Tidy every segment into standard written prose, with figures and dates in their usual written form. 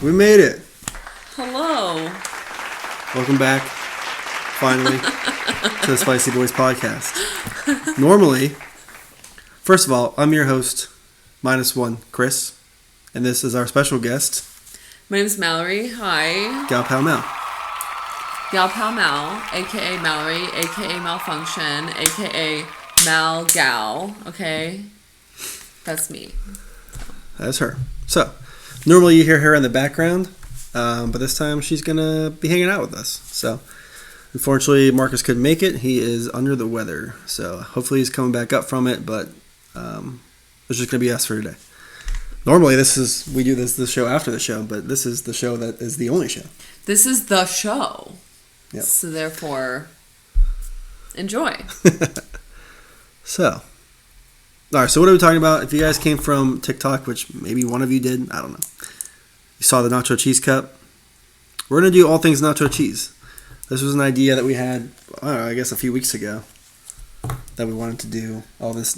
We made it. Hello. Welcome back, finally, to the SpicyBoiz Podcast. Normally, first of all, I'm your host, -1, Chris, and this is our special guest. My name's Mallory. Hi. Gal Pal Mal. Gal Pal Mal, a.k.a. Mallory, a.k.a. Malfunction, a.k.a. Mal Gal. Okay? That's me. That's her. So, normally you hear her in the background, but this time she's going to be hanging out with us. So, unfortunately, Marcus couldn't make it. He is under the weather. So, hopefully he's coming back up from it, but it's just going to be us for today. Normally, we do this show after the show, but this is the show that is the only show. This is the show. Yep. So, therefore, enjoy. So, all right, so what are we talking about? If you guys came from TikTok, which maybe one of you did, I don't know. You saw the nacho cheese cup. We're going to do all things nacho cheese. This was an idea that we had, I guess, a few weeks ago that we wanted to do all this.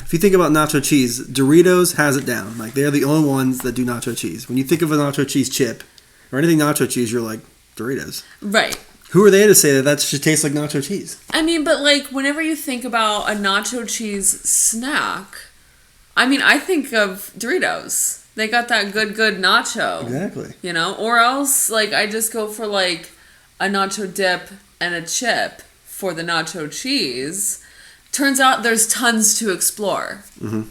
If you think about nacho cheese, Doritos has it down. Like, they're the only ones that do nacho cheese. When you think of a nacho cheese chip or anything nacho cheese, you're like, Doritos. Right. Who are they to say that should taste like nacho cheese? I mean, but like, whenever you think about a nacho cheese snack, I mean, I think of Doritos. They got that good nacho. Exactly. You know? Or else, like, I just go for, like, a nacho dip and a chip for the nacho cheese. Turns out there's tons to explore. Mm-hmm.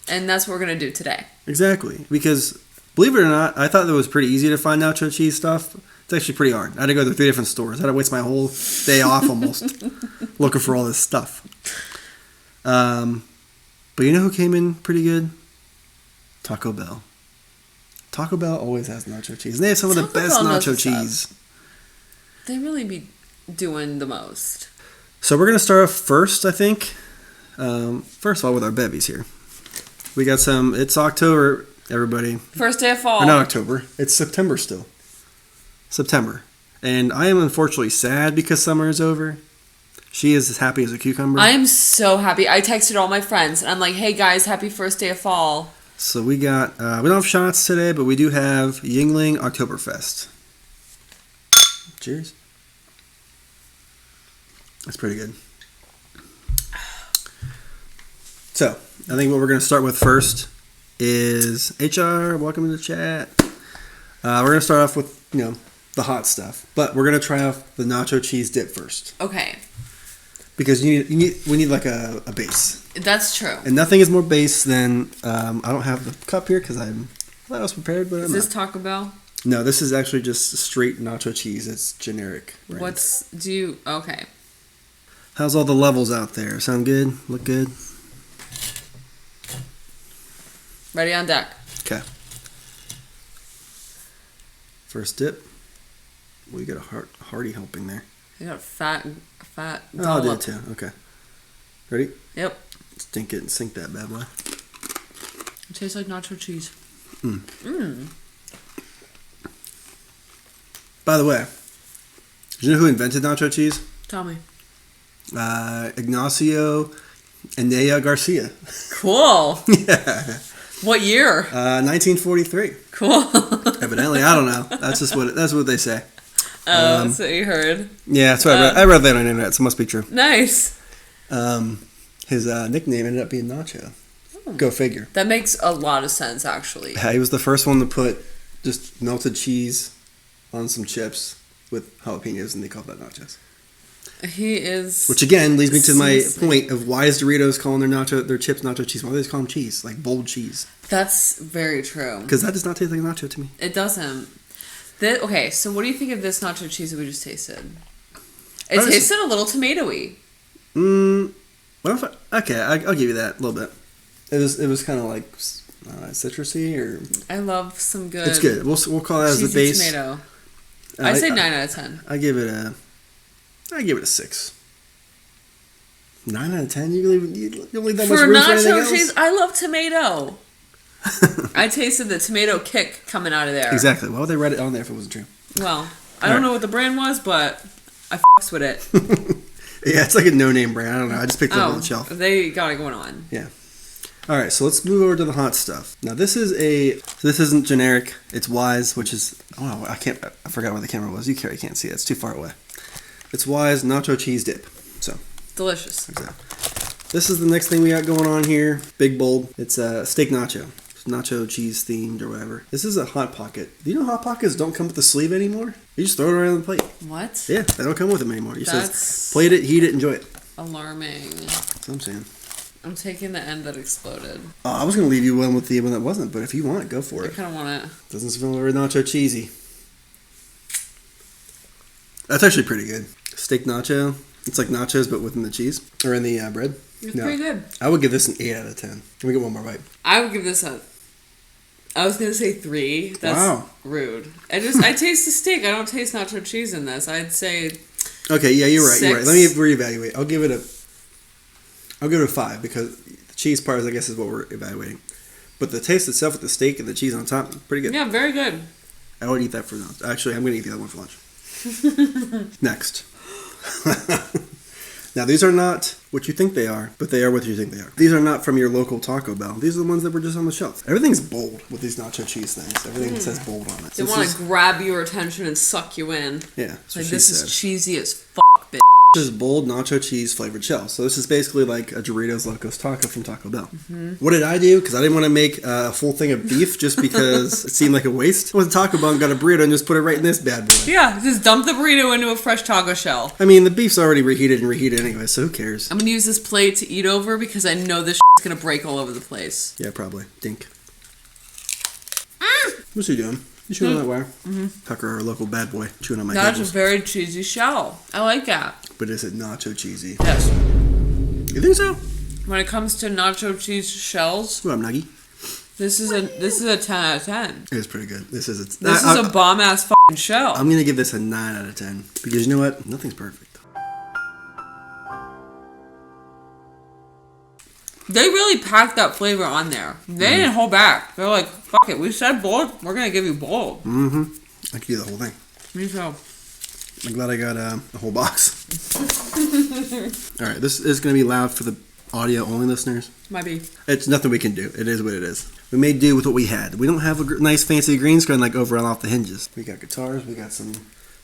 And that's what we're going to do today. Exactly. Because, believe it or not, I thought it was pretty easy to find nacho cheese stuff. It's actually pretty hard. I had to go to 3 different stores. I had to waste my whole day off almost looking for all this stuff. But you know who came in pretty good? Taco Bell. Taco Bell always has nacho cheese. And they have some of the best nacho cheese. They really be doing the most. So we're going to start off first, I think. First of all, with our bevies here. We got some, it's October, everybody. First day of fall. Or not October. It's September still. September. And I am unfortunately sad because summer is over. She is as happy as a cucumber. I am so happy. I texted all my friends and I'm like, hey guys, happy first day of fall. So we got, we don't have shots today, but we do have Yuengling Oktoberfest. Cheers. That's pretty good. So, I think what we're going to start with first is HR, welcome to the chat. We're going to start off with, the hot stuff. But we're going to try off the nacho cheese dip first. Okay. Because we need like a base. That's true. And nothing is more base than, I don't have the cup here because I thought I was prepared, but Is this Taco Bell? No, this is actually just straight nacho cheese. It's generic. Right? Okay. How's all the levels out there? Sound good? Look good? Ready on deck. Okay. First dip. We got a hearty helping there. I got a fat. Oh, I did too. Okay. Ready? Yep. Stink it and sink that bad boy. It tastes like nacho cheese. By the way, do you know who invented nacho cheese? Tell me. Ignacio Anaya Garcia. Cool. Yeah. What year? 1943. Cool. Evidently, I don't know. That's what they say. Oh, that's what you heard. Yeah, that's what I read that on the internet, so it must be true. Nice. His nickname ended up being Nacho. Go figure. That makes a lot of sense, actually. Yeah, he was the first one to put just melted cheese on some chips with jalapenos, and they called that nachos. He is. Which again leads me to my point of why is Doritos calling their chips nacho cheese? Why do they just call them cheese, like bold cheese? That's very true. Because that does not taste like nacho to me. It doesn't. Okay, so what do you think of this nacho cheese that we just tasted? It tasted a little tomatoey. Okay, I'll give you that a little bit. It was kind of like citrusy or. I love some good. It's good. We'll call that as the base. Tomato. I say 9 out of 10. I give it a 6. 9 out of 10. You don't leave that much room for anything else? For nacho cheese, I love tomato. I tasted the tomato kick coming out of there. Exactly. Why would they write it on there if it wasn't true? Well, I don't know what the brand was, but I fucks with it. Yeah, it's like a no-name brand. I don't know. I just picked it up on the shelf. They got it going on. Yeah. All right, so let's move over to the hot stuff. Now this isn't generic. It's Wise, which is I forgot where the camera was. You can't see it. It's too far away. It's Wise nacho cheese dip. So delicious. Exactly. This is the next thing we got going on here. Big bold. It's steak nacho. It's nacho cheese themed or whatever. This is a Hot Pocket. Do you know Hot Pockets don't come with the sleeve anymore? You just throw it right on the plate. What? Yeah, they don't come with them anymore. You just plate it, heat it, enjoy it. Alarming. That's what I'm saying. I'm taking the end that exploded. I was going to leave you one with the one that wasn't, but if you want it, go for it. I kind of want it. Doesn't smell very nacho cheesy. That's actually pretty good. Steak nacho. It's like nachos, but within the cheese. Or in the bread. It's pretty good. I would give this an 8 out of 10. Let me get one more bite. I would give this I was going to say 3. That's rude. I taste the steak. I don't taste nacho cheese in this. I'd say... Okay, yeah, you're right. 6. You're right. Let me reevaluate. I'll give it a 5 because the cheese part, I guess, is what we're evaluating. But the taste itself with the steak and the cheese on top, pretty good. Yeah, very good. I would eat that for lunch. Actually, I'm going to eat the other one for lunch. Next. Now, these are not what you think they are, but they are what you think they are. These are not from your local Taco Bell. These are the ones that were just on the shelf. Everything's bold with these nacho cheese things. Everything says bold on it. They want to grab your attention and suck you in. Yeah. Like, this is cheesy as fuck, bitch. This is bold nacho cheese flavored shell. So this is basically like a Doritos Locos Taco from Taco Bell. Mm-hmm. What did I do? Because I didn't want to make a full thing of beef just because it seemed like a waste. I went to Taco Bell and got a burrito and just put it right in this bad boy. Yeah, just dump the burrito into a fresh taco shell. I mean, the beef's already reheated anyway, so who cares? I'm going to use this plate to eat over because I know this shit's going to break all over the place. Yeah, probably. Dink. What's he doing? You chewing on that wire? Mm-hmm. Tucker, our local bad boy, chewing on my That's giggles. a very cheesy shell. I like that. But is it nacho cheesy? Yes. You think so? When it comes to nacho cheese shells, Ooh, I'm nuggy. this is a 10 out of 10. It is pretty good. This is a bomb ass fucking shell. I'm gonna give this a 9 out of 10 because you know what? Nothing's perfect. They really packed that flavor on there. They didn't hold back. They're like, fuck it, we said bold, we're gonna give you bold. Mm-hmm. I can do the whole thing. Me too. I'm glad I got a whole box. Alright, this is going to be loud for the audio only listeners. Might be. It's nothing we can do. It is what it is. We made do with what we had. We don't have a nice fancy green screen like over and off the hinges. We got guitars. We got some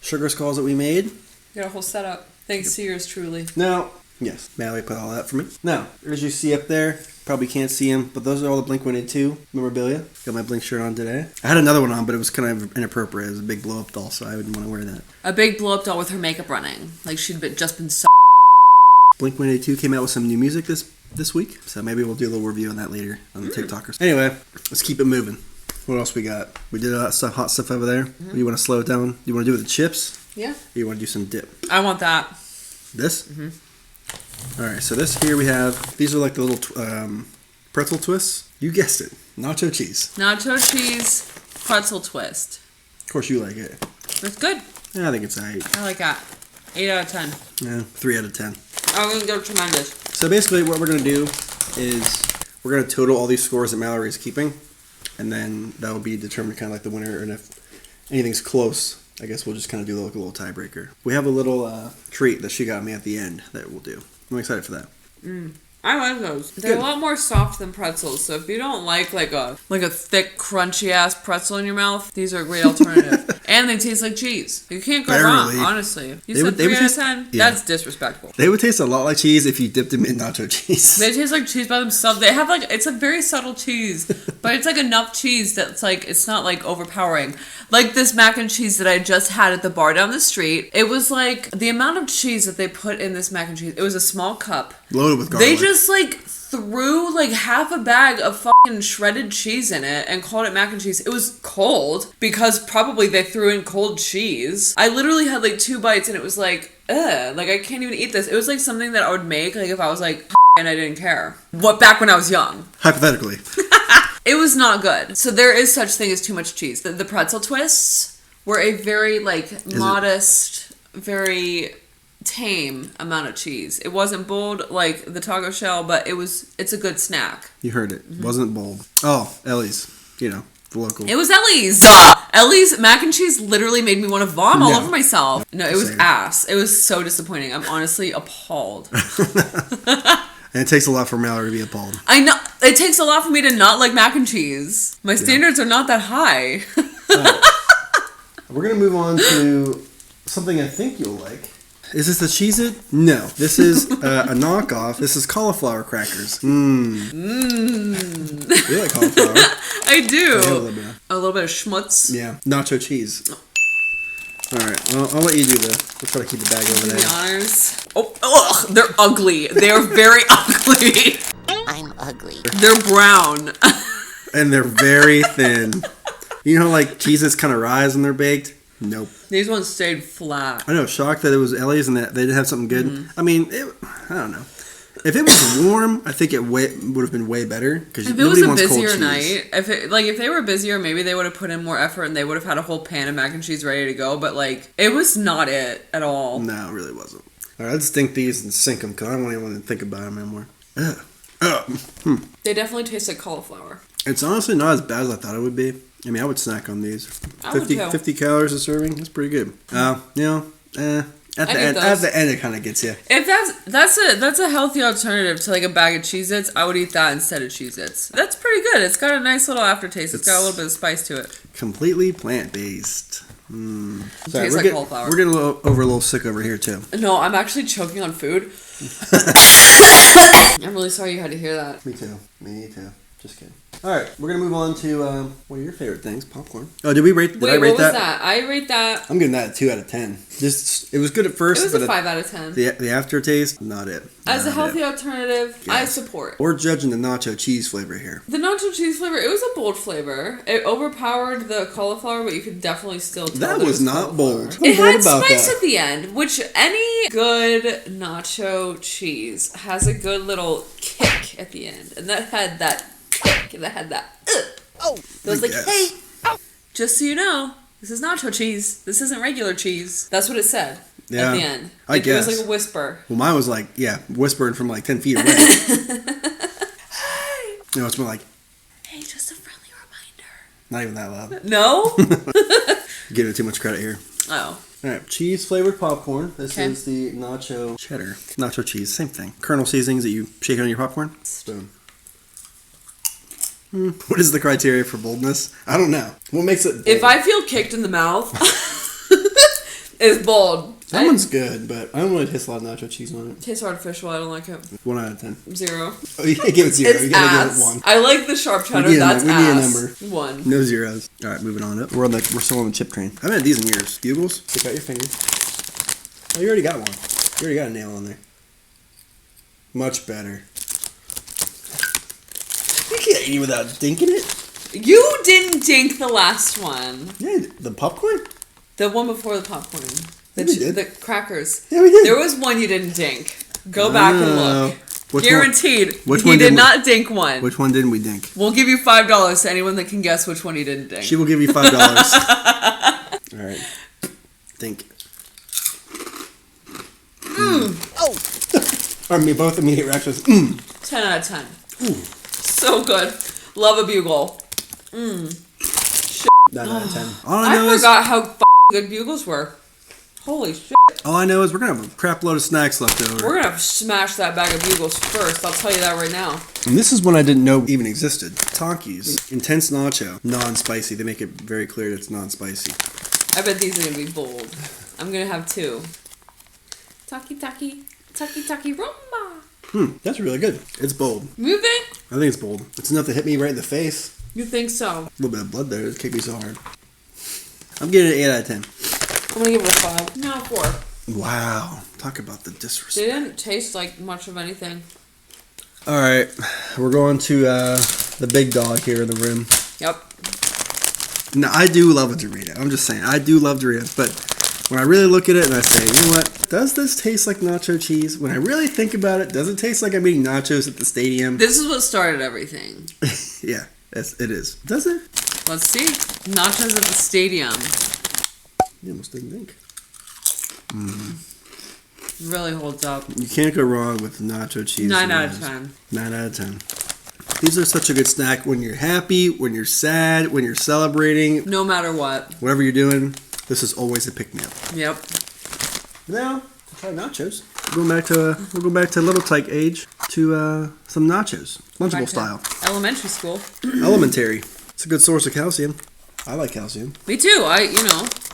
sugar skulls that we made. Got a whole setup. Thanks to yours truly. Now, yes, Mallory put all that for me. Now, as you see up there, probably can't see them, but those are all the Blink-182 memorabilia. Got my Blink shirt on today. I had another one on, but it was kind of inappropriate. It was a big blow-up doll, so I wouldn't want to wear that. A big blow-up doll with her makeup running. Like she'd just been so... Blink-182 came out with some new music this week, so maybe we'll do a little review on that later on the TikTokers. Anyway, let's keep it moving. What else we got? We did all that stuff, hot stuff over there. Mm-hmm. Do you want to slow it down? Do you want to do it with the chips? Yeah. Or you want to do some dip? I want that. This? Mm-hmm. All right, so this here we have, these are like the little pretzel twists. You guessed it, nacho cheese. Nacho cheese pretzel twist. Of course you like it. It's good. Yeah, I think it's 8. I like that. 8 out of 10. Yeah, 3 out of 10. I'm going to go tremendous. So basically what we're going to do is we're going to total all these scores that Mallory is keeping, and then that will be determined kind of like the winner, and if anything's close, I guess we'll just kind of do like a little tiebreaker. We have a little treat that she got me at the end that we'll do. I'm excited for that. I like those. They're a lot more soft than pretzels, so if you don't like a thick, crunchy ass pretzel in your mouth, these are a great alternative. And they taste like cheese. You can't go wrong, honestly. You said 3 out of 10? Yeah. That's disrespectful. They would taste a lot like cheese if you dipped them in nacho cheese. They taste like cheese by themselves. They have it's a very subtle cheese, but it's like enough cheese that's it's not like overpowering. Like this mac and cheese that I just had at the bar down the street. It was like the amount of cheese that they put in this mac and cheese. It was a small cup. Loaded with garlic. They just threw half a bag of fucking shredded cheese in it and called it mac and cheese. It was cold because probably they threw in cold cheese. I literally had 2 bites and it was ugh, I can't even eat this. It was something that I would make if I was and I didn't care. Back when I was young. Hypothetically. It was not good. So there is such thing as too much cheese. The pretzel twists were a very modest, very tame amount of cheese. It wasn't bold like the taco shell, but it's a good snack. You heard it. Mm-hmm. Wasn't bold. Oh, Ellie's. The local. It was Ellie's. Ellie's mac and cheese literally made me want to vom all over myself. No, it was ass. It was so disappointing. I'm honestly appalled. And it takes a lot for Mallory to be appalled. I know. It takes a lot for me to not like mac and cheese. My standards are not that high. Right. We're going to move on to something I think you'll like. Is this the Cheez-It? No. This is a knockoff. This is cauliflower crackers. You like cauliflower? I do. A little bit of schmutz. Yeah. Nacho cheese. All right. Well, I'll let you do we'll try to keep the bag over there. The honors. Oh, ugh, they're ugly. They're very ugly. I'm ugly. They're brown. And they're very thin. You know, like Cheez-Its kind of rise when they're baked? Nope. These ones stayed flat. I know, shocked that it was Ellie's and that they didn't have something good. Mm-hmm. I mean, I don't know. If it was warm, I think it would have been way better. Because if it was a busier night, if they were busier, maybe they would have put in more effort and they would have had a whole pan of mac and cheese ready to go. But like, it was not it at all. No, it really wasn't. All right, let's dink these and sink them because I don't even want to think about them anymore. They definitely taste like cauliflower. It's honestly not as bad as I thought it would be. I mean, I would snack on these. 50 calories a serving. That's pretty good. At the end, it kind of gets you. If that's a healthy alternative to like a bag of Cheez-Its, I would eat that instead of Cheez-Its. That's pretty good. It's got a nice little aftertaste. It's got a little bit of spice to it. Completely plant-based. Sorry, tastes like cauliflower. We're getting a little sick over here too. No, I'm actually choking on food. I'm really sorry you had to hear that. Me too. Just kidding. All right, we're gonna move on to one of your favorite things, popcorn. Oh, did I rate that? What was that? I rate that. I'm giving that a 2 out of 10. It was good at first. It was a 5 out of 10. The aftertaste, not it. As a healthy alternative, yes. I support. We're judging the nacho cheese flavor here. The nacho cheese flavor, it was a bold flavor. It overpowered the cauliflower, but you could definitely still tell that was not bold. It had spice at the end, which any good nacho cheese has a good little kick at the end, and that had that kick, and that had that. It was like, hey, just so you know, this is nacho cheese. This isn't regular cheese. That's what it said. Yeah, at the end. I guess. It was like a whisper. Well, mine was like, whispering from like 10 feet away. Hey! No, it's more like, hey, just a friendly reminder. Not even that loud. No? Giving it too much credit here. Oh. Alright, cheese flavored popcorn. This is the nacho cheddar. Nacho cheese, same thing. Kernel seasonings that you shake on your popcorn. Boom. What is the criteria for boldness? I don't know. What makes it bold? If I feel kicked in the mouth, it's bold. That one's good, but I don't really taste a lot of nacho cheese on it. Tastes artificial. I don't like it. 1 out of 10. 0. Oh, you can't give it 0. You gotta give it 1. I like the sharp cheddar. That's we need a number. 1. No zeros. All right, moving on up. We're still on the chip train. I haven't had these in years. Bugles. Stick out your finger. Oh, you already got one. You already got a nail on there. Much better. You can't eat without dinking it. You didn't dink the last one. Yeah, the popcorn? The one before the popcorn. The crackers. Yeah, we did. There was one you didn't dink. Go back and look. Guaranteed. Guaranteed. He did not dink one. Which one didn't we dink? We'll give you $5 to anyone that can guess which one he didn't dink. She will give you $5. All right. Dink. I mean, both immediate reactions. 10 out of 10. So good. Love a bugle. 9 out of 10. I forgot how good bugles were. Holy shit. All I know is we're going to have a crap load of snacks left over. We're going to smash that bag of bugles first. I'll tell you that right now. And this is one I didn't know even existed. Takis. Intense nacho. Non-spicy. They make it very clear that it's non-spicy. I bet these are going to be bold. I'm going to have 2. Taki rumba. That's really good. It's bold. You think? I think it's bold. It's enough to hit me right in the face. You think so? A little bit of blood there. It kicked me so hard. I'm giving it an 8 out of 10. I'm going to give it a 5. No, 4. Wow. Talk about the disrespect. They didn't taste like much of anything. All right. We're going to the big dog here in the room. Yep. Now, I do love a Dorito. I'm just saying. I do love Doritos. But when I really look at it and I say, you know what? Does this taste like nacho cheese? When I really think about it, does it taste like I'm eating nachos at the stadium? This is what started everything. Yeah, it is. Does it? Let's see. Nachos at the stadium. You almost didn't think. Really holds up. You can't go wrong with nacho cheese. 9 out of 10. 9 out of 10. These are such a good snack when you're happy, when you're sad, when you're celebrating. No matter what. Whatever you're doing, this is always a pick-me-up. Yep. Now, try nachos. We'll go back to little tyke age. to some nachos, Lunchable style. Elementary school. Elementary. It's a good source of calcium. I like calcium. Me too.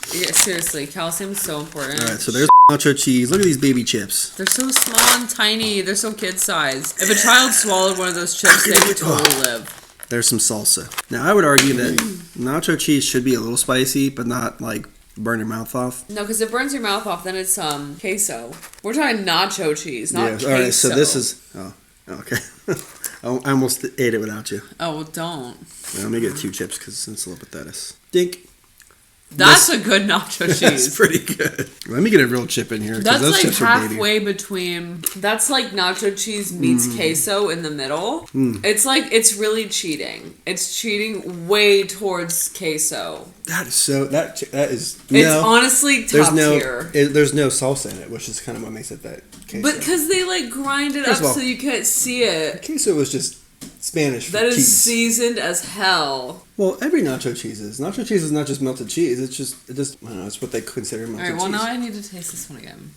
Seriously, calcium is so important. All right, so there's nacho cheese. Look at these baby chips. They're so small and tiny. They're so kid-sized. If a child swallowed one of those chips, they would totally live. There's some salsa. Now, I would argue that nacho cheese should be a little spicy, but not, like, burn your mouth off. No, because it burns your mouth off, then it's queso. We're talking nacho cheese, not queso. All right, so this is... Oh, okay. I almost ate it without you. Oh, well, don't. Well, let me get 2 chips, because it's a little pathetic. Dink. That's a good nacho cheese. That's pretty good. Let me get a real chip in here. That's like halfway between. That's like nacho cheese meets queso in the middle. It's like it's really cheating. It's cheating way towards queso. That is so. That is. It's honestly top tier. There's no salsa in it, which is kind of what makes it that queso. But because they like grind it up so you can't see it. Queso was just Spanish for that is cheese. Seasoned as hell. Well, every nacho cheese is. Nacho cheese is not just melted cheese. It just I don't know. It's what they consider melted cheese. All right. Well, now I need to taste this one again.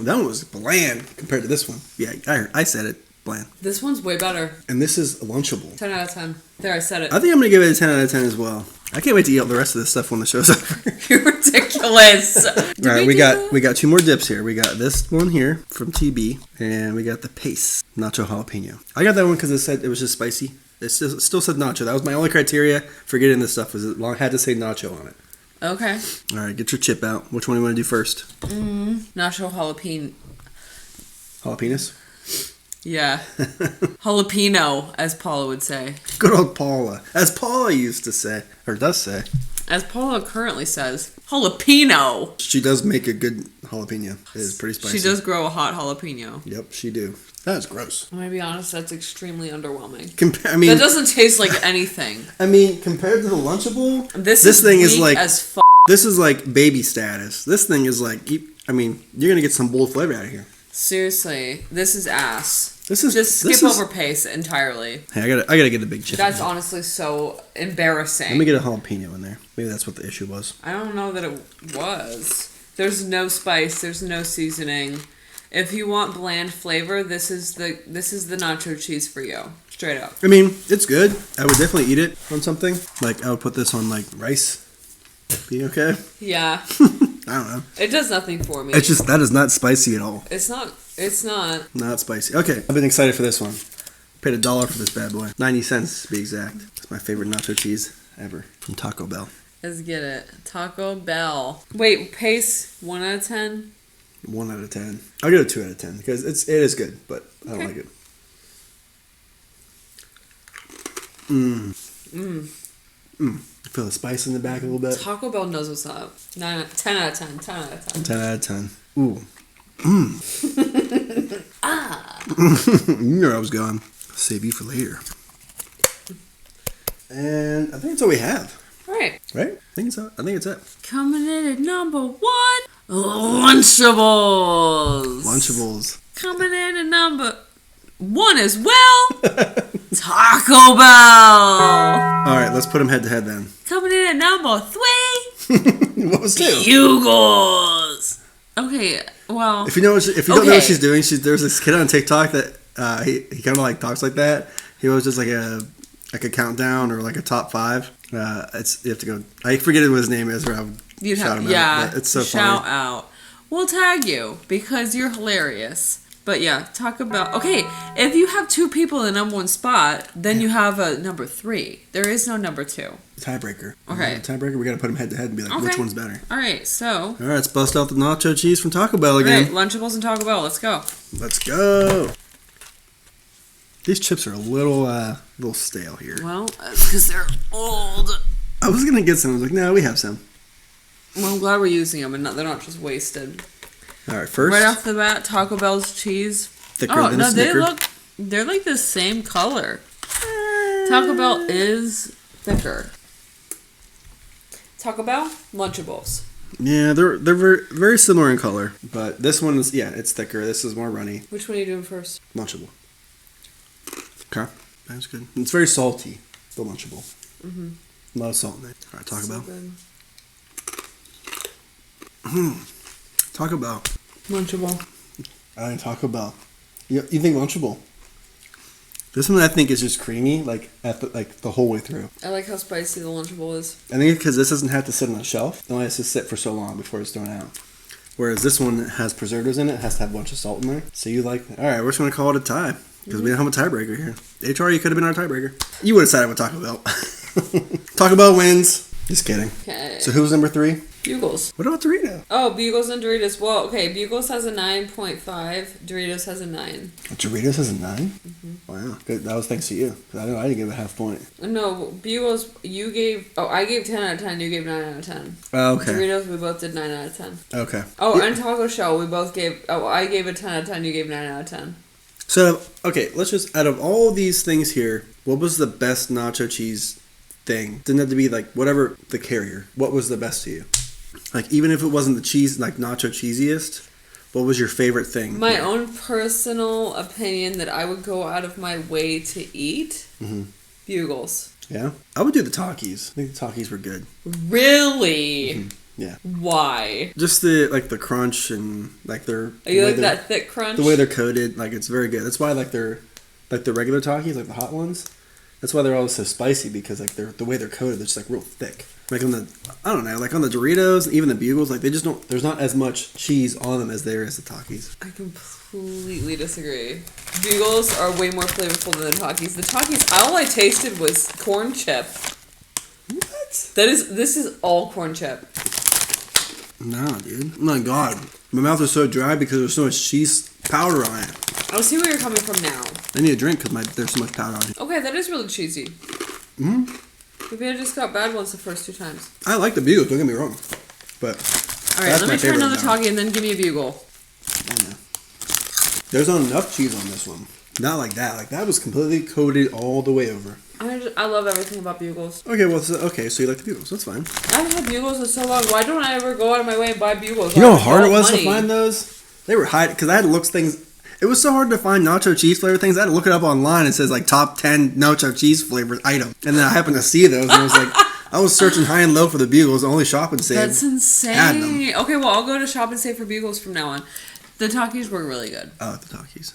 That one was bland compared to this one. Yeah, I said it. Bland. This one's way better. And this is Lunchable. 10 out of 10. There, I said it. I think I'm gonna give it a 10 out of 10 as well. I can't wait to eat all the rest of this stuff when the show's over. You're ridiculous. All right, we got 2 more dips here. We got this one here from TB, and we got the Pace Nacho Jalapeno. I got that one because it was just spicy. It still said nacho. That was my only criteria for getting this stuff. Was it had to say nacho on it. Okay. All right, get your chip out. Which one do you want to do first? Nacho jalapeno. Jalapenos? Yeah. Jalapeno, as Paula would say. Good old Paula. As Paula used to say, or does say. As Paula currently says, jalapeno. She does make a good jalapeno. It is pretty spicy. She does grow a hot jalapeno. Yep, she do. That's gross. I'm going to be honest, that's extremely underwhelming. That doesn't taste like anything. I mean, compared to the Lunchable, this thing is like as f***. This is like baby status. This thing is like, you're going to get some bold flavor out of here. Seriously, this is ass. Just skip over Pace entirely. Hey, I gotta get a big chip. That's honestly so embarrassing. Let me get a jalapeno in there. Maybe that's what the issue was. I don't know that it was. There's no spice. There's no seasoning. If you want bland flavor, this is the nacho cheese for you. Straight up. I mean, it's good. I would definitely eat it on something. Like, I would put this on, like, rice. Be okay? Yeah. I don't know. It does nothing for me. It's just, that is not spicy at all. It's not. Not spicy. Okay, I've been excited for this one. Paid $1 for this bad boy. 90 cents to be exact. It's my favorite nacho cheese ever. From Taco Bell. Let's get it. Taco Bell. Wait, Pace, 1 out of 10? 1 out of 10. I'll give it a 2 out of 10 because it is good, but I don't like it. I feel the spice in the back a little bit. Taco Bell knows what's up. 10 out of 10. 10 out of 10. 10 out of 10. Ooh. You knew where I was going. Save you for later. And I think that's all we have. Right. Right? I think it's it. Coming in at number 1, Lunchables. Lunchables. Coming in at number 1 as well, Taco Bell. All right, let's put them head to head then. Coming in at number 3, what was 2? Giggles. Okay, well. If you don't know what she's doing, there's this kid on TikTok that he kind of like talks like that. He was just like a countdown or like a top 5. You have to go. I forget what his name is, or I'll shout him out. It's so funny. Shout out. We'll tag you because you're hilarious. But yeah, talk about. Okay, if you have 2 people in the number 1 spot, then you have a number 3. There is no number 2. Tiebreaker. Okay. Tiebreaker. We got to put them head to head and be like, which one's better? All right. So. All right, let's bust out the nacho cheese from Taco Bell again. All right, Lunchables and Taco Bell. Let's go. Let's go. These chips are a little stale here. Well, because they're old. I was gonna get some. I was like, no, we have some. Well, I'm glad we're using them and they're not just wasted. All right, first. Right off the bat, Taco Bell's cheese. Thicker than a Snicker. They're like the same color. Taco Bell is thicker. Taco Bell, Lunchables. Yeah, they're very, very similar in color, but this one is it's thicker. This is more runny. Which one are you doing first? Lunchable. Okay, that's good. It's very salty, the Lunchable. Mm-hmm. A lot of salt in it. All right, Taco Bell. Taco Bell. Lunchable. I think Taco Bell. You think Lunchable? This one I think is just creamy, like the whole way through. I like how spicy the Lunchable is. I think because this doesn't have to sit on a shelf. It only has to sit for so long before it's thrown out. Whereas this one has preservatives in it. It has to have a bunch of salt in there. So you like... All right, we're just going to call it a tie. Because we don't have a tiebreaker here. HR, you could have been our tiebreaker. You would have sided with Taco Bell. Taco Bell wins. Just kidding. Okay. So who's number 3? Bugles. What about Doritos? Oh, Bugles and Doritos. Well, okay, Bugles has a 9.5. Doritos has a 9. Doritos has a 9? Mm-hmm. Wow. Good. That was thanks to you. I know I didn't give a half point. No, Bugles, you gave... Oh, I gave 10 out of 10. You gave 9 out of 10. Oh, okay. Doritos, we both did 9 out of 10. Okay. Oh, and Taco Shell, we both gave... Oh, I gave a 10 out of 10. You gave 9 out of 10. So, okay, let's just... Out of all these things here, what was the best nacho cheese thing? Didn't have to be, like, whatever the carrier. What was the best to you? Like, even if it wasn't the cheese, like, nacho cheesiest, what was your favorite thing? My own personal opinion that I would go out of my way to eat? Mm-hmm. Bugles. Yeah? I would do the Takis. I think the Takis were good. Really? Mm-hmm. Yeah. Why? Just the crunch and, like, their... You like that thick crunch? The way they're coated, like, it's very good. That's why I like the regular Takis, like the hot ones. That's why they're always so spicy, because, like, the way they're coated, they're just, like, real thick. Like on the, I don't know, like on the Doritos, even the Bugles, like they just don't, there's not as much cheese on them as there is the Takis. I completely disagree. Bugles are way more flavorful than the Takis. The Takis, all I tasted was corn chip. What? This is all corn chip. No, dude. Oh my God. My mouth is so dry because there's so much cheese powder on it. I'll see where you're coming from now. I need a drink because there's so much powder on it. Okay, that is really cheesy. Mm-hmm. Maybe I just got bad ones the first 2 times. I like the Bugles, don't get me wrong. But alright, let me try another Taki and then give me a Bugle. Yeah. There's not enough cheese on this one. Not like that. Like that was completely coated all the way over. I love everything about Bugles. Okay, well, so you like the Bugles. That's fine. I haven't had Bugles in so long. Why don't I ever go out of my way and buy Bugles? You know how hard it was to find those? They were high because I had to look things. It was so hard to find nacho cheese flavor things. I had to look it up online. It says like top 10 nacho cheese flavored item. And then I happened to see those and I was like, I was searching high and low for the Bugles. The only Shop and Save. That's insane. Okay, well, I'll go to Shop and Save for Bugles from now on. The Takis were really good. Oh, the Takis.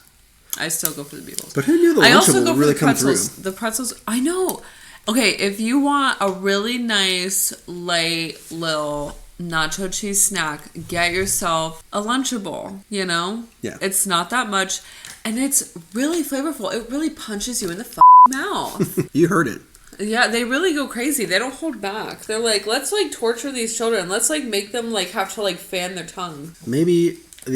I still go for the Bugles. But who knew the Lunchable would really come through? The pretzels, I know. Okay, if you want a really nice, light, little nacho cheese snack, get yourself a Lunchable, you know? Yeah. It's not that much, and it's really flavorful. It really punches you in the mouth. You heard it. Yeah, they really go crazy. They don't hold back. They're like, let's like torture these children. Let's like make them like have to like fan their tongue. Maybe are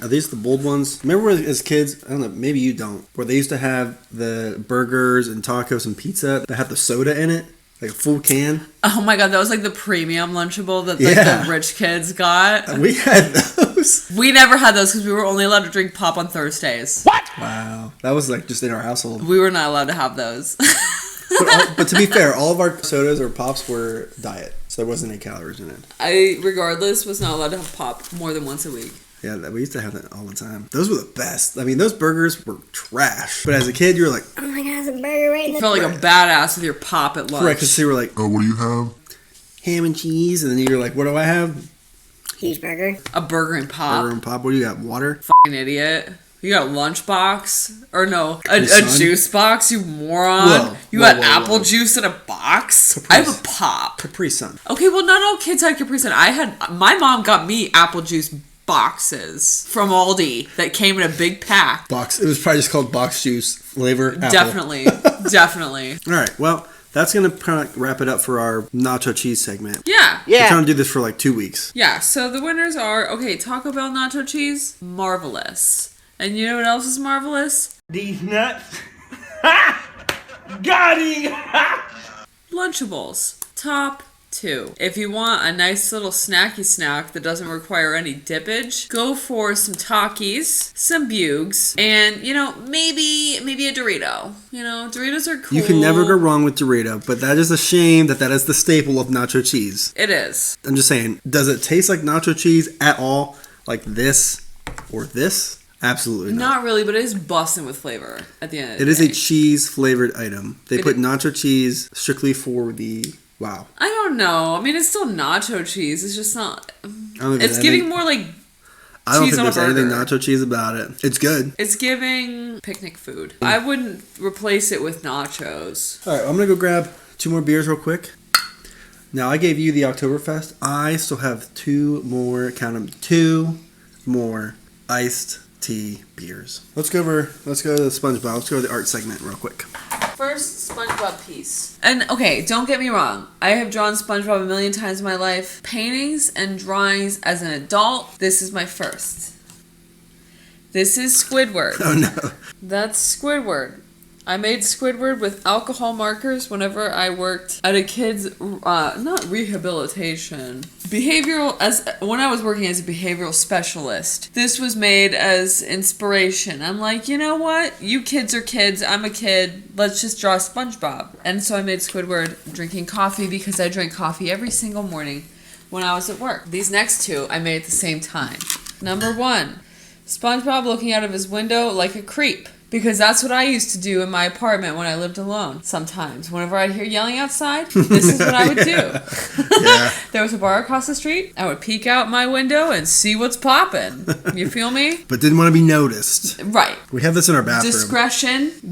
these the bold ones? Remember as kids, I don't know, maybe you don't, where they used to have the burgers and tacos and pizza that had the soda in it? Like a full can? Oh my God, that was like the premium Lunchable that like the rich kids got. We had those. We never had those because we were only allowed to drink pop on Thursdays. What? Wow. That was like just in our household. We were not allowed to have those. but to be fair, all of our sodas or pops were diet. So there wasn't any calories in it. I, regardless, was not allowed to have pop more than once a week. Yeah, we used to have that all the time. Those were the best. I mean, those burgers were trash. But as a kid, you were like, oh my God, it's a burger right in the... You felt like a badass with your pop at lunch. Right, because you were like, what do you have? Ham and cheese. And then you're like, what do I have? Cheeseburger. A burger and pop. Burger and pop. What do you got? Water? Fucking idiot. You got a lunchbox? Or no, a juice box, you moron. You got apple juice in a box? I have a pop. Capri Sun. Okay, well, not all kids had Capri Sun. My mom got me apple juice boxes from Aldi that came in a big pack. Box. It was probably just called box juice flavor apple. Definitely. All right, well, that's going to kind of wrap it up for our nacho cheese segment. Yeah. We're trying to do this for like 2 weeks. Yeah, so the winners are, okay, Taco Bell nacho cheese, marvelous. And you know what else is marvelous? These nuts. Got him! Lunchables, top 2. If you want a nice little snacky snack that doesn't require any dippage, go for some Takis, some Bugs, and, you know, maybe a Dorito. You know, Doritos are cool. You can never go wrong with Dorito, but that is a shame that is the staple of nacho cheese. It is. I'm just saying, does it taste like nacho cheese at all? Like this or this? Absolutely not. Not really, but it is busting with flavor at the end of the day. It is a cheese flavored item. They put nacho cheese strictly for the... Wow. I don't know. I mean, it's still nacho cheese. It's just not... It's giving more like I don't cheese think on a there's anything burger. nacho cheese about it. It's good. It's giving picnic food. I wouldn't replace it with nachos. All right, I'm going to go grab 2 more beers real quick. Now, I gave you the Oktoberfest. I still have 2 more, count them, 2 more iced tea beers. Let's go to the SpongeBob. Let's go to the art segment real quick. First, SpongeBob piece. And, okay, don't get me wrong. I have drawn SpongeBob a million times in my life. Paintings and drawings as an adult, this is my first. This is Squidward. Oh, no. That's Squidward. I made Squidward with alcohol markers whenever I worked at a kid's, not rehabilitation, when I was working as a behavioral specialist. This was made as inspiration. I'm like, you know what? You kids are kids. I'm a kid. Let's just draw SpongeBob. And so I made Squidward drinking coffee because I drank coffee every single morning when I was at work. These next 2 I made at the same time. Number 1, SpongeBob looking out of his window like a creep. Because that's what I used to do in my apartment when I lived alone. Sometimes, whenever I'd hear yelling outside, this is what I would do. Yeah. There was a bar across the street. I would peek out my window and see what's popping. You feel me? But didn't want to be noticed. Right. We have this in our bathroom.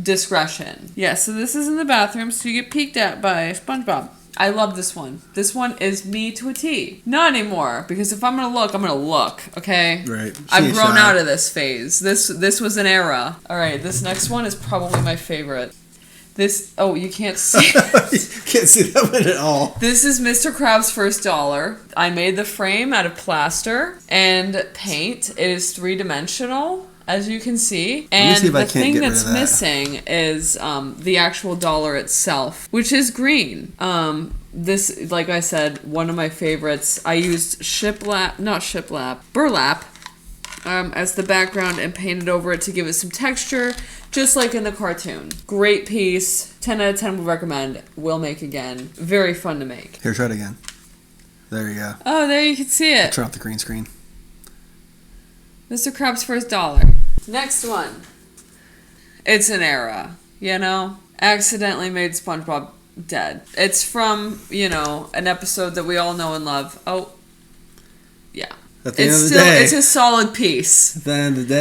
Discretion. Yeah, so this is in the bathroom, so you get peeked at by SpongeBob. I love this one. This one is me to a T. Not anymore, because if I'm gonna look, I'm gonna look, okay? Right. I've grown out of this phase. This was an era. Alright, this next one is probably my favorite. You can't see it. Can't see that one at all. This is Mr. Krabs' first dollar. I made the frame out of plaster and paint. It is 3-dimensional. As you can see. And the thing that's missing is the actual dollar itself, which is green. This, like I said, one of my favorites. I used burlap as the background and painted over it to give it some texture, just like in the cartoon. Great piece. 10 out of 10 would recommend. Will make again. Very fun to make. Here, try it again. There you go. Oh, there you can see it. Turn off the green screen. Mr. Krabs' first dollar. Next one. It's an era, you know? Accidentally made SpongeBob dead. It's from, an episode that we all know and love. Oh, yeah. At the end of the day. It's a solid piece. At the end of the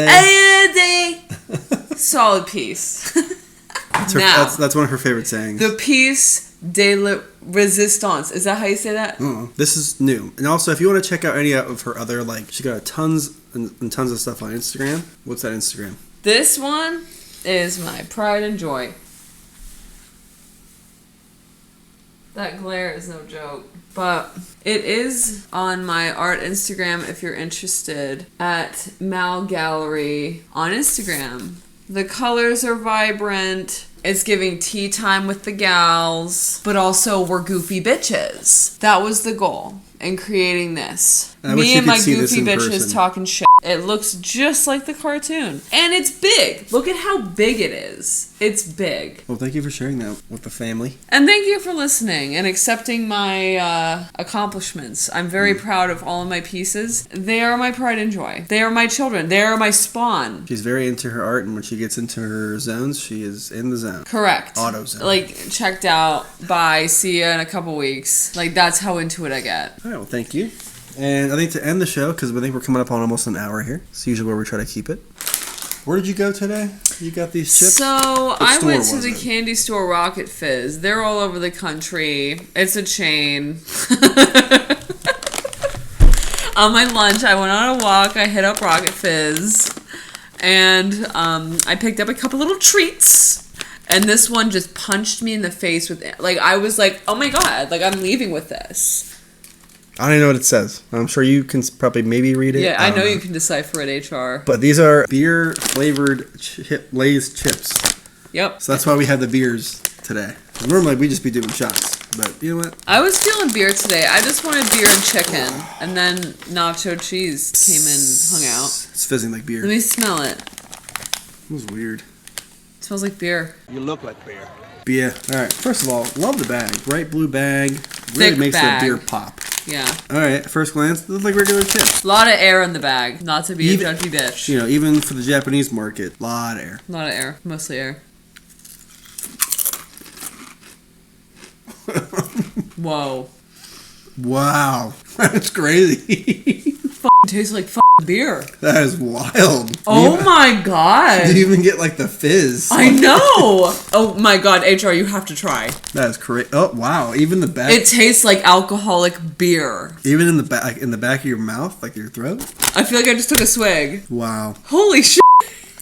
day. Solid piece. That's one of her favorite sayings. The piece de la resistance. Is that how you say that? This is new. And also, if you want to check out any of her other, she got tons and tons of stuff on Instagram. What's that Instagram? This one is my pride and joy. That glare is no joke. But it is on my art Instagram if you're interested, at Mal Gallery on Instagram. The colors are vibrant. It's giving tea time with the gals, but also we're goofy bitches. That was the goal in creating this. Me and my goofy bitches talking shit. It looks just like the cartoon. And it's big. Look at how big it is. It's big. Well, thank you for sharing that with the family. And thank you for listening and accepting my accomplishments. I'm very proud of all of my pieces. They are my pride and joy. They are my children. They are my spawn. She's very into her art, and when she gets into her zones, she is in the zone. Correct. Auto zone. Checked out. Bye. See ya in a couple weeks. That's how into it I get. All right, well, thank you. And I think to end the show, because I think we're coming up on almost an hour here. It's usually where we try to keep it. Where did you go today? You got these chips? So, I went to the candy store Rocket Fizz. They're all over the country. It's a chain. On my lunch, I went on a walk. I hit up Rocket Fizz. And I picked up a couple little treats. And this one just punched me in the face with it. I was like, oh my god, I'm leaving with this. I don't even know what it says. I'm sure you can probably maybe read it. Yeah, I know you can decipher it, HR. But these are beer-flavored Lay's chips. Yep. So that's why we had the beers today. Normally, we'd just be doing shots. But you know what? I was feeling beer today. I just wanted beer and chicken. And then nacho cheese came in, hung out. It's fizzing like beer. Let me smell it. It was weird. It smells like beer. You look like beer. But yeah. All right. First of all, love the bag. Bright blue bag. Really Thick makes bag. the beer pop. Yeah. All right. First glance, they look like regular chips. A lot of air in the bag. Not to be a judgy bitch. Even for the Japanese market, a lot of air. A lot of air. Mostly air. Whoa. Wow. That's crazy. Tastes like beer. That is wild. Oh my god. You even get like the fizz. I know. Oh my god, HR, you have to try. That is crazy. Oh wow, even the back. It tastes like alcoholic beer. Even in the back of your mouth, like your throat. I feel like I just took a swig. Wow. Holy shit.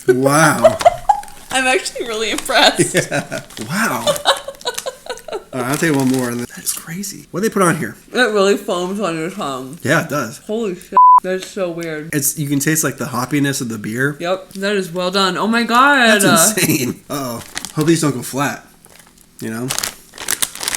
Wow. I'm actually really impressed. Yeah. Wow. Alright, I'll take one more. That's crazy. What do they put on here? It really foams on your tongue. Yeah, it does. Holy shit. That's so weird. You can taste like the hoppiness of the beer. Yep, that is well done. Oh my god. That's insane. Uh-oh. Hope these don't go flat. You know?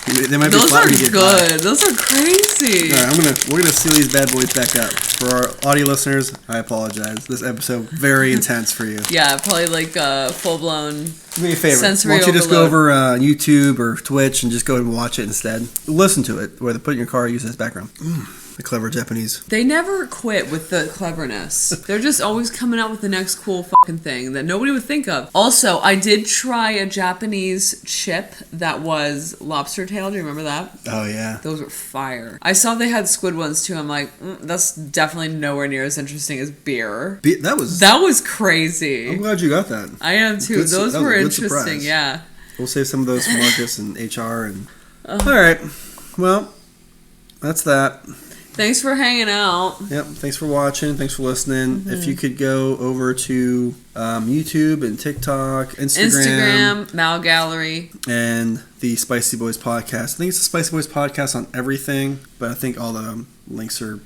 They might be Those flat are when you get good. by. Those are crazy. Alright, we're gonna seal these bad boys back up. For our audio listeners, I apologize. This episode very intense for you. Yeah, probably like full blown. Do me a favor. Sensory Why don't you just go overload. over YouTube or Twitch and just go and watch it instead? Listen to it, or put it in your car, use it as background. The clever Japanese. They never quit with the cleverness. They're just always coming out with the next cool fucking thing that nobody would think of. Also, I did try a Japanese chip that was lobster tail. Do you remember that? Oh yeah. Those were fire. I saw they had squid ones too. I'm like, that's definitely nowhere near as interesting as beer. That was crazy. I'm glad you got that. I am too. Good, Those that was were a good interesting. surprise. Yeah. We'll save some of those for Marcus and HR and. All right. Well, that's that. Thanks for hanging out. Yep. Thanks for watching. Thanks for listening. If you could go over to YouTube and TikTok, Instagram, Mal Gallery, and the Spicy Boiz Podcast. I think it's the Spicy Boiz Podcast on everything, but I think all the links are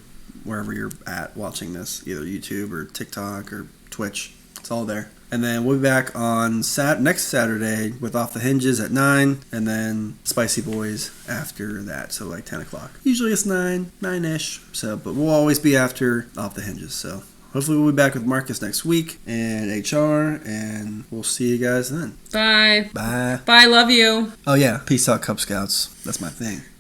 wherever you're at watching this, either YouTube or TikTok or Twitch. It's all there. And then we'll be back on next Saturday with Off the Hinges at 9, and then Spicy Boiz after that, so like 10 o'clock. Usually it's 9-ish, but we'll always be after Off the Hinges, so hopefully we'll be back with Marcus next week and HR, and we'll see you guys then. Bye. Bye. Bye, love you. Oh yeah, peace out, Cub Scouts. That's my thing.